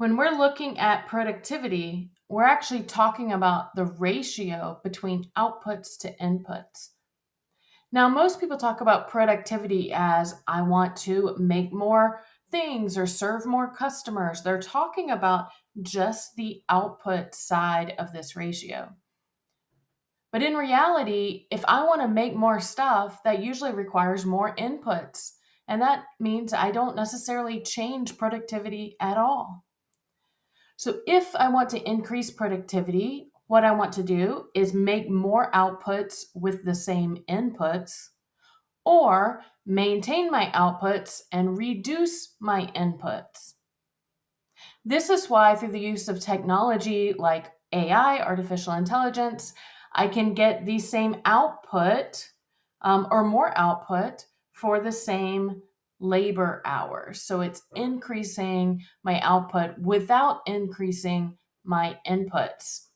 When we're looking at productivity, we're actually talking about the ratio between outputs to inputs. Now, most people talk about productivity as I want to make more things or serve more customers. They're talking about just the output side of this ratio. But in reality, if I want to make more stuff, that usually requires more inputs. And that means I don't necessarily change productivity at all. So if I want to increase productivity, what I want to do is make more outputs with the same inputs or maintain my outputs and reduce my inputs. This is why, through the use of technology like AI, artificial intelligence, I can get the same output or more output for the same labor hours. So it's increasing my output without increasing my inputs.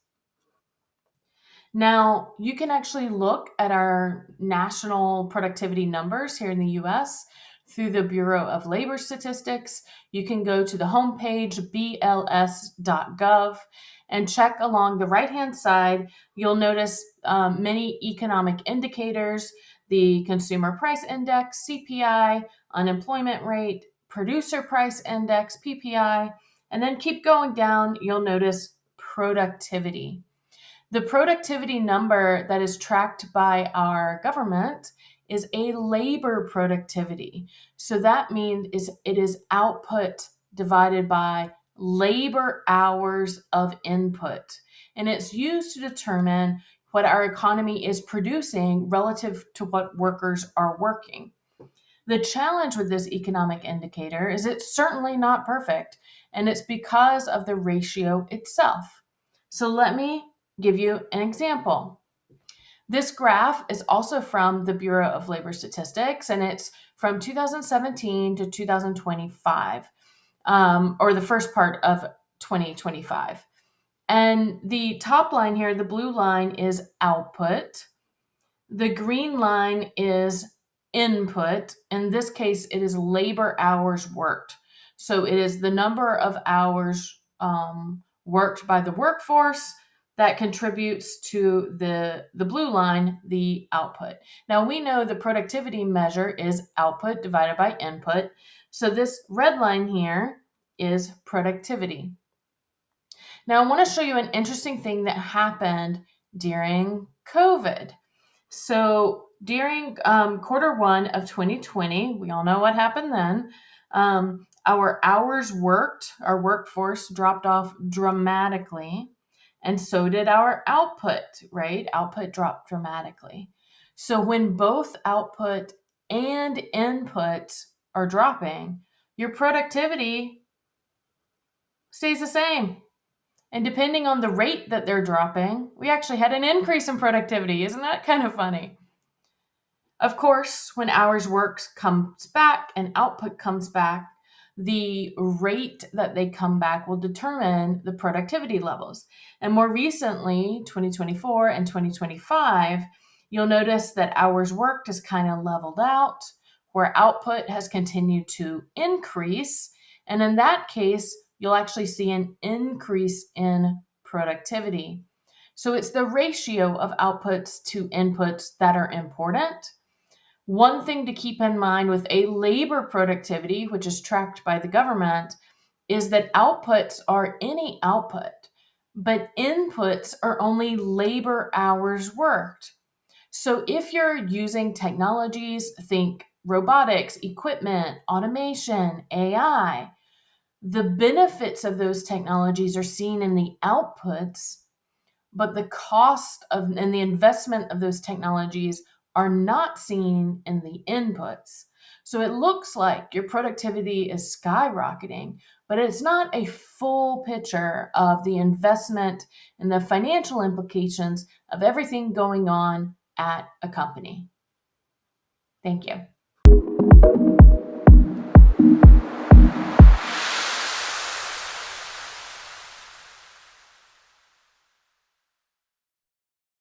Now, you can actually look at our national productivity numbers here in the US through the Bureau of Labor Statistics. You can go to the homepage, bls.gov, and check along the right hand side. You'll notice many economic indicators: the Consumer Price Index, CPI, unemployment rate, Producer Price Index, PPI, and then keep going down. You'll notice productivity. The productivity number that is tracked by our government is a labor productivity. So that means it is output divided by labor hours of input. And it's used to determine what our economy is producing relative to what workers are working. The challenge with this economic indicator is it's certainly not perfect, and it's because of the ratio itself. So let me give you an example. This graph is also from the Bureau of Labor Statistics, and it's from 2017 to 2025, or the first part of 2025. And the top line here, the blue line, is output. The green line is input. In this case, it is labor hours worked. So it is the number of hours worked by the workforce that contributes to the blue line, the output. Now we know the productivity measure is output divided by input. So this red line here is productivity. Now I want to show you an interesting thing that happened during COVID. So during quarter one of 2020, we all know what happened then. Our hours worked, our workforce dropped off dramatically, and so did our output, right? Output dropped dramatically. So when both output and input are dropping, your productivity stays the same. And depending on the rate that they're dropping, we actually had an increase in productivity. Isn't that kind of funny? Of course, when hours worked comes back and output comes back, the rate that they come back will determine the productivity levels. And more recently, 2024 and 2025, you'll notice that hours worked is kind of leveled out, where output has continued to increase. And in that case, you'll actually see an increase in productivity. So it's the ratio of outputs to inputs that are important. One thing to keep in mind with a labor productivity, which is tracked by the government, is that outputs are any output, but inputs are only labor hours worked. So if you're using technologies, think robotics, equipment, automation, AI, the benefits of those technologies are seen in the outputs, but the cost of and the investment of those technologies are not seen in the inputs. So it looks like your productivity is skyrocketing, but it's not a full picture of the investment and the financial implications of everything going on at a company. Thank you.